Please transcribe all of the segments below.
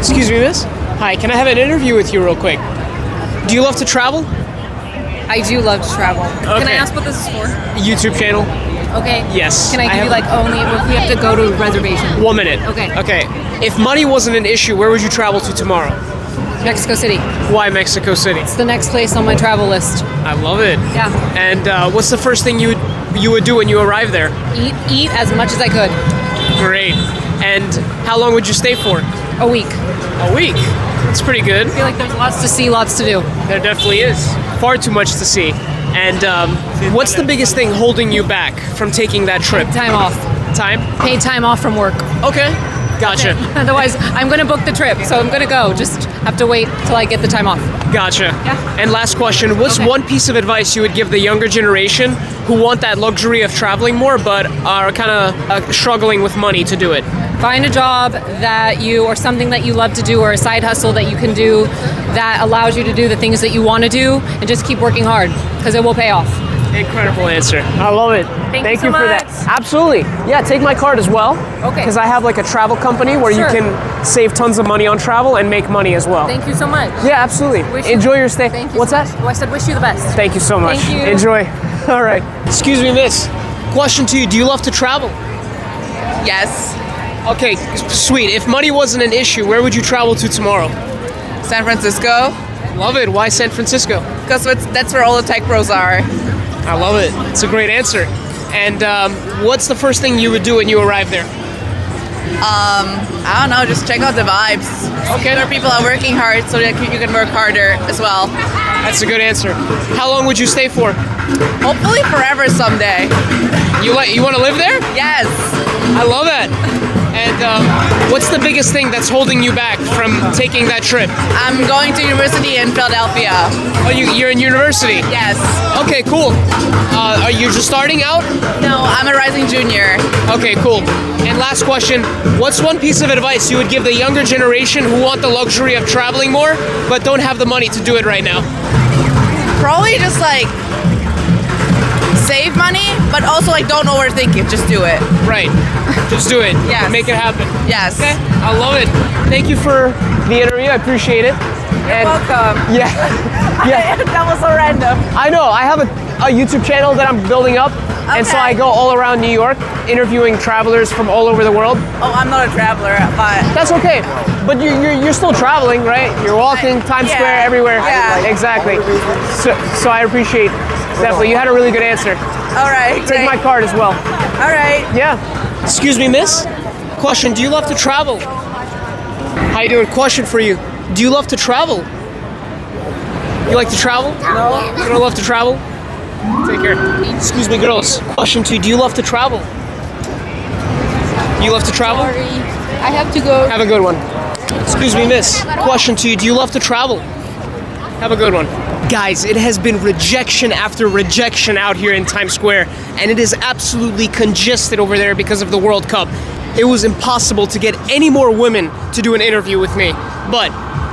Excuse me, miss? Hi, can I have an interview with you real quick? Do you love to travel? I do love to travel. Can I Okay. ask what this is for? YouTube channel? Okay. Yes. Can I give have you like only if we have to go to a reservation? 1 minute. Okay. Okay. If money wasn't an issue, where would you travel to tomorrow? Mexico City. Why Mexico City? It's the next place on my travel list. I love it. Yeah. And what's the first thing you would do when you arrive there? Eat as much as I could. Great. And how long would you stay for? A week. A week. That's pretty good. I feel like there's lots to see, lots to do. There definitely is. Far too much to see. And what's the biggest thing holding you back from taking that trip? Time off. Time? Paid time off from work. Okay. Gotcha. Otherwise, I'm going to book the trip, so I'm going to go. Just have to wait till I get the time off. Gotcha. Yeah. And last question, what's Okay. one piece of advice you would give the younger generation who want that luxury of traveling more but are kind of struggling with money to do it? Find a job or something that you love to do, or a side hustle that you can do that allows you to do the things that you want to do, and just keep working hard because it will pay off. Incredible answer. I love it. Thank you so for much. that. Absolutely. Yeah, take my card as well. Okay. Because I have like a travel company where Sure. you can save tons of money on travel and make money as well. Thank you so much. Yeah, absolutely. Enjoy your stay. Thank you. What's so that? much. Oh, I said wish you the best. Thank you so much. Thank you. Enjoy. All right. Excuse me, miss. Question to you. Do you love to travel? Yes. Okay, sweet. If money wasn't an issue, where would you travel to tomorrow? San Francisco, Love it. Why San Francisco? because that's where all the tech pros are. I love it. It's a great answer. And what's the first thing you would do when you arrive there? I don't know, just check out the vibes. Okay. Other people are working hard so that you can work harder as well. That's a good answer. How long would you stay for? Hopefully forever someday. You want to live there? Yes. I love that. And what's the biggest thing that's holding you back from taking that trip? I'm going to university in Philadelphia. Oh, you're in university? Yes. Okay, cool. Are you just starting out? No, I'm a rising junior. Okay, cool. And last question, what's one piece of advice you would give the younger generation who want the luxury of traveling more, but don't have the money to do it right now? Probably just like save money, but also like don't overthink it, just do it. Right. Just do it. Yes. Make it happen. Yes. Okay. I love it. Thank you for the interview. I appreciate it. You're welcome. Yeah. Yeah. That was so random. I know. I have a YouTube channel that I'm building up. And so Okay. I go all around New York interviewing travelers from all over the world. Oh, I'm not a traveler, but That's okay. But you're still traveling, right? You're walking Times Yeah. Square everywhere. Yeah. Exactly. So I appreciate definitely. You had a really good answer. all right. Take my card as well. All right. Yeah. Excuse me, miss. Question, do you love to travel? How you doing? Question for you. Do you love to travel? You like to travel? No. You don't love to travel? Take care. Excuse me, girls. Question to you. Do you love to travel? You love to travel? I have to go. Have a good one. Excuse me, miss. Question to you. Do you love to travel? Have a good one. Guys, it has been rejection after rejection out here in Times Square, and it is absolutely congested over there because of the World Cup. It was impossible to get any more women to do an interview with me, but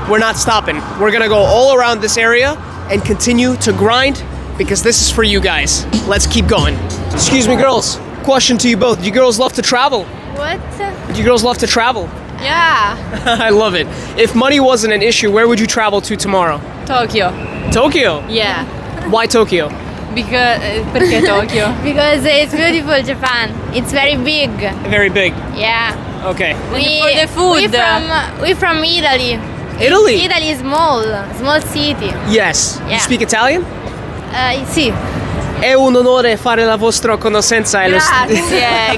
we're not stopping. We're gonna go all around this area and continue to grind because this is for you guys. Let's keep going. Excuse me, girls. Question to you both. Do you girls love to travel? What? Do you girls love to travel? Yeah. I love it. If money wasn't an issue, where would you travel to tomorrow? Tokyo. Tokyo. Yeah. Why Tokyo? Because perché Tokyo? Because it's beautiful, Japan. It's very big. Very big. Yeah. Okay. For the food. We from Italy. Italy. Italy is small city. Yes. You Yeah. speak Italian? Sì. È un onore fare la vostra conoscenza.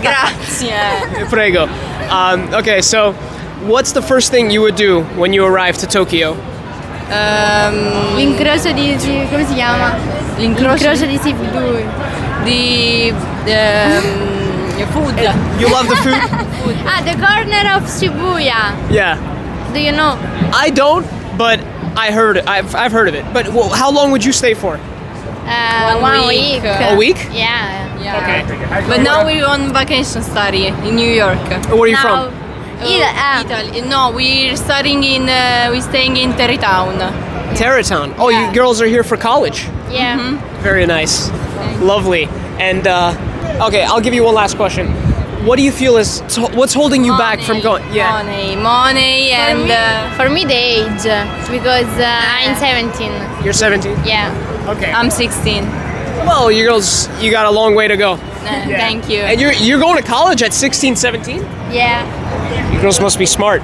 Grazie. Prego. Okay, so what's the first thing you would do when you arrive to Tokyo? L'incrocio di come si chiama? L'incrocio di Shibuya. Di food. You love the food? Ah, the corner of Shibuya. Yeah. Do you know? I don't, but I heard it. I've heard of it. But how long would you stay for? 1 week. A week? Yeah. Okay. But now we're on vacation study in New York. Where are you Now- from? Italy. No, we're studying we're staying in Terrytown. Tarrytown. Oh, Yeah. you girls are here for college. Yeah. Very nice. Lovely. And okay, I'll give you one last question. what do you feel is what's holding you back from going? Yeah. Money, and for me the age, because I'm 17. You're 17. Yeah. Okay. I'm 16. Well, you girls, you got a long way to go. Thank you. And you're going to college at 16, 17? Yeah. You girls must be smart.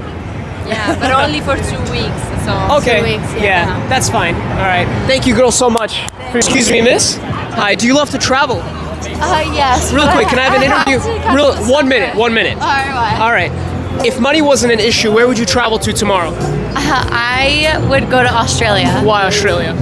Yeah, but only for 2 weeks. So Okay. 2 weeks, Yeah, that's fine. All right. Thank you girls so much. Excuse me, miss. Hi, do you love to travel? Yes. Real quick, can I have an interview? 1 minute, 1 minute. Alright. All right. If money wasn't an issue, where would you travel to tomorrow? I would go to Australia Why Australia?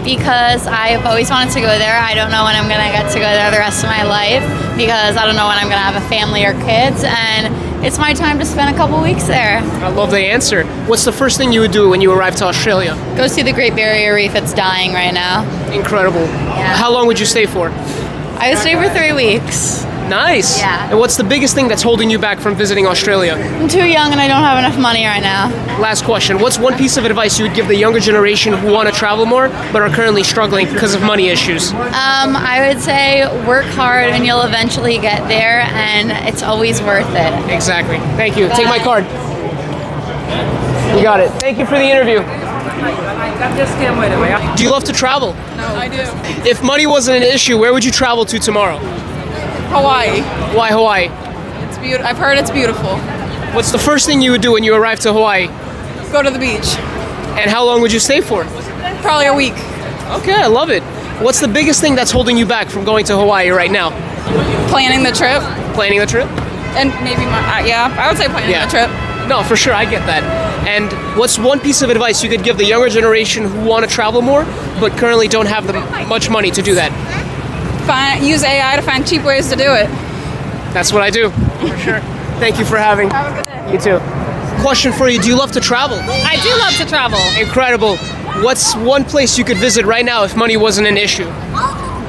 because I've always wanted to go there. I don't know when I'm gonna get to go there the rest of my life because I don't know when I'm gonna have a family or kids, and it's my time to spend a couple weeks there. I love the answer. What's the first thing you would do when you arrive to Australia? Go see the Great Barrier Reef. It's dying right now. Incredible. How long would you stay for? I would stay for 3 weeks. Nice. Yeah. And what's the biggest thing that's holding you back from visiting Australia? I'm too young and I don't have enough money right now. Last question. What's one piece of advice you would give the younger generation who want to travel more but are currently struggling because of money issues? I would say work hard and you'll eventually get there, and it's always worth it. Exactly. Thank you. Take my card. You got it. Thank you for the interview. Do you love to travel? No, I do. If money wasn't an issue, where would you travel to tomorrow? Hawaii. Why Hawaii? It's beautiful. I've heard it's beautiful. What's the first thing you would do when you arrive to Hawaii? Go to the beach. And how long would you stay for? Probably a week. Okay, I love it. What's the biggest thing that's holding you back from going to Hawaii right now? Planning the trip. Planning the trip? And maybe I would say planning Yeah. the trip. No, for sure, I get that. And what's one piece of advice you could give the younger generation who want to travel more but currently don't have much money to do that? Use AI to find cheap ways to do it. That's what I do, for sure. Thank you for having. Have a good day. You too. Question for you, do you love to travel? I do love to travel. Incredible. What's one place you could visit right now if money wasn't an issue?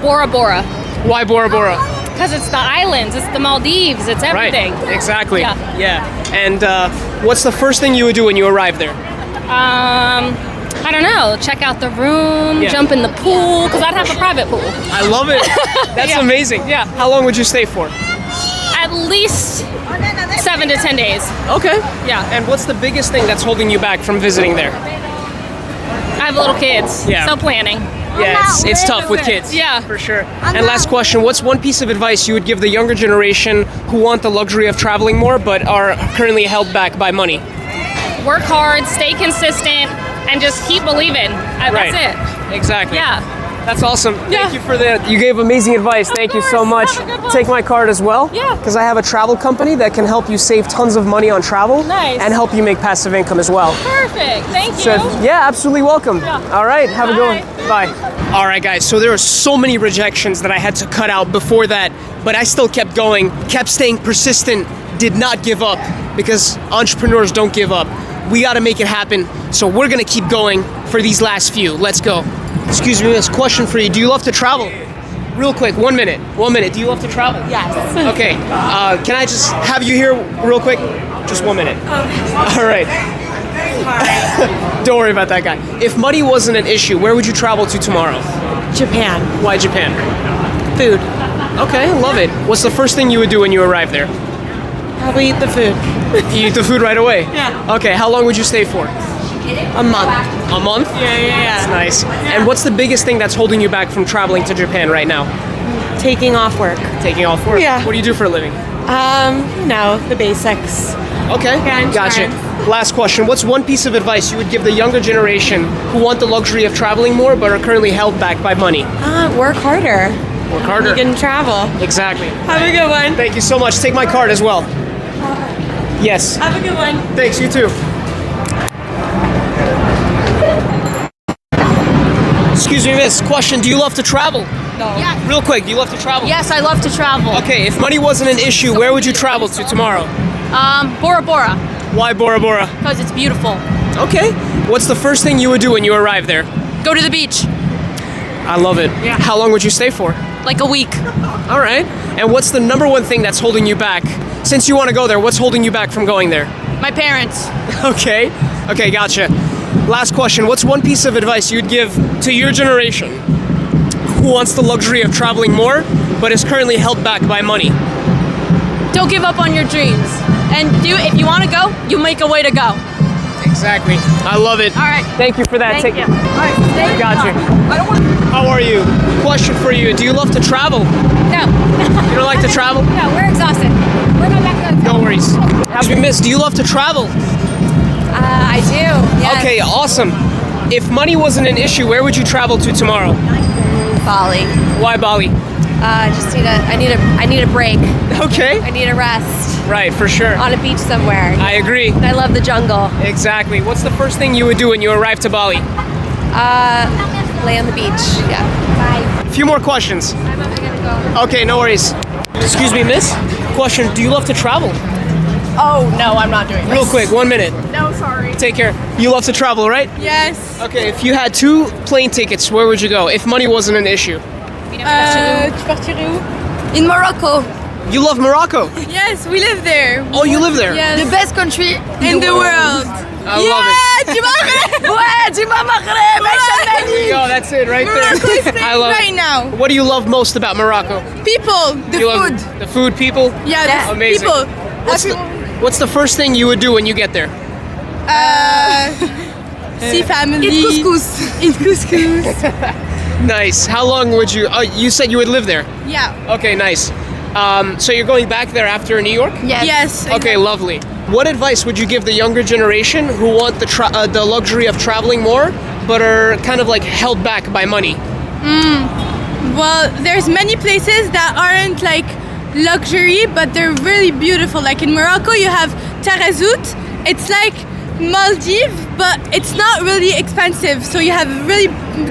Bora Bora. Why Bora Bora? Because it's the islands, it's the Maldives, it's everything. Right, exactly. Yeah. And what's the first thing you would do when you arrive there? I don't know, check out the room, Yeah. jump in the pool, because I'd have a private pool. I love it. That's Yeah. amazing. Yeah. How long would you stay for? At least 7 to 10 days. Okay. Yeah. And what's the biggest thing that's holding you back from visiting there? I have little kids, Yeah. so planning. Yeah, it's tough with kids. Yeah. For sure. And last question, what's one piece of advice you would give the younger generation who want the luxury of traveling more but are currently held back by money? Work hard, stay consistent, and just keep believing. Right. That's it. Exactly. Yeah. That's awesome. Yeah. Thank you for that. You gave amazing advice. Thank you so course. much. Have a good one. Take my card as well. Yeah. Because I have a travel company that can help you save tons of money on travel. Nice. And help you make passive income as well. Perfect. Thank you. So, yeah, absolutely welcome. Yeah. All right, have a good Bye. one. Bye. All right, guys, so there were so many rejections that I had to cut out before that, but I still kept going, kept staying persistent, did not give up, because entrepreneurs don't give up. We gotta make it happen, so we're gonna keep going for these last few. Let's go. Excuse me, miss, question for you. Do you love to travel? Real quick, 1 minute. 1 minute. Do you love to travel? Yes. Okay, can I just have you here real quick? Just 1 minute. All right. Don't worry about that guy. If money wasn't an issue, where would you travel to tomorrow? Japan. Why Japan? Food. Okay, love it. What's the first thing you would do when you arrive there? Probably eat the food. You eat the food right away? Yeah. Okay, how long would you stay for? A month. A month? Yeah. That's nice. And what's the biggest thing that's holding you back from traveling to Japan right now? Taking off work. Taking off work? Yeah. What do you do for a living? The basics. Okay, Yeah, gotcha. insurance. Last question. What's one piece of advice you would give the younger generation who want the luxury of traveling more but are currently held back by money? Work harder. Work harder. You can travel. Exactly. Have a good one. Thank you so much. Take my card as well. Yes. Have a good one. Thanks, you too. Excuse me, miss. Question, do you love to travel? No. Yeah. Real quick, do you love to travel? Yes, I love to travel. Okay, if money wasn't an issue, where would you travel to tomorrow? Bora Bora, Why Bora Bora? because it's beautiful. Okay. What's the first thing you would do when you arrive there? Go to the beach. I love it. Yeah. How long would you stay for? Like a week. All right. And what's the number one thing that's holding you back? Since you want to go there, what's holding you back from going there? My parents. Okay. Okay, gotcha. Last question. What's one piece of advice you'd give to your generation who wants the luxury of traveling more but is currently held back by money? don't give up on your dreams. And if you want to go, you make a way to go. Exactly. I love it. All right. Thank you for that. Thank you. All right, stay Got you. I don't want How are you? Question for you. Do you love to travel? No. You don't like to travel? No, we're exhausted. We're going back to the No worries. Have we missed? Do you love to travel? I do. Yes. Okay, awesome. If money wasn't an issue, where would you travel to tomorrow? Bali. Why Bali? I need a break. Okay. I need a rest Right, for sure. on a beach somewhere. I agree. I love the jungle. Exactly. What's the first thing you would do when you arrive to Bali? Lay on the beach. Yeah. Bye. A few more questions. I'm gonna go. Okay, no worries. Excuse me, miss. Question, do you love to travel? Oh, no, I'm not doing Real quick, 1 minute. No, sorry. Take care. You love to travel, right? Yes. Okay, if you had 2 plane tickets, where would you go? If money wasn't an issue. Tu partirais où? In Morocco. You love Morocco. Yes, we live there. Oh, you live there? Yes. The best country in the world. I love it. Tu m'as Ouais, tu m'as marqué. There you go, that's it right Morocco is there. great I love right it. now. What do you love most about Morocco? People, the You love food. the food, people? Yeah, the Amazing. people. What's the first thing you would do when you get there? See family. Eat couscous. Eat couscous. Nice. How long would you? Oh, you said you would live there. Yeah. Okay, nice. So you're going back there after New York? Yes. Okay, lovely. What advice would you give the younger generation who want the luxury of traveling more, but are kind of like held back by money? Well, there's many places that aren't like luxury, but they're really beautiful. Like in Morocco, you have Tarazout. It's like Maldives, but it's not really expensive. So you have really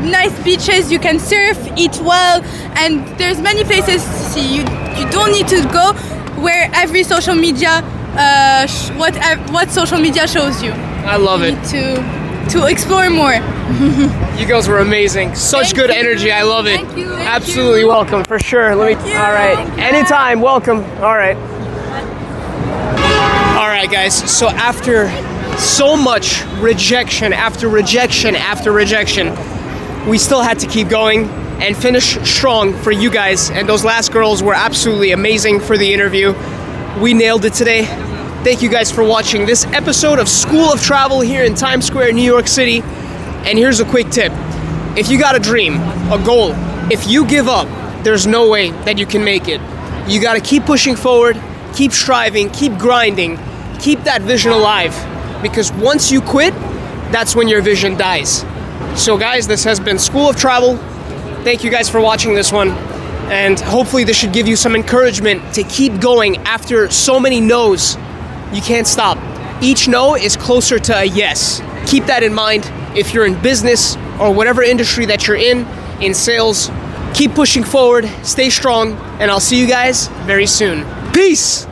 nice beaches. You can surf, eat well, and there's many places to see. You don't need to go where every social media, what social media shows you. I love You it. need to explore more. You girls were amazing. Such Thank good you. energy. I love it. Thank you. Absolutely welcome, for sure. Let me. you. All right. Thank you. Anytime. Welcome. All right. All right, guys. So after so much rejection after rejection after rejection, we still had to keep going and finish strong for you guys. And those last girls were absolutely amazing for the interview. We nailed it today. Thank you guys for watching this episode of School of Travel here in Times Square, New York City. And here's a quick tip. If you got a dream, a goal, if you give up, there's no way that you can make it. You gotta keep pushing forward, keep striving, keep grinding, keep that vision alive. Because once you quit, that's when your vision dies. So guys, this has been School of Travel. Thank you guys for watching this one. And hopefully this should give you some encouragement to keep going after so many no's. You can't stop. Each no is closer to a yes. Keep that in mind if you're in business or whatever industry that you're in sales. Keep pushing forward, stay strong, and I'll see you guys very soon. Peace!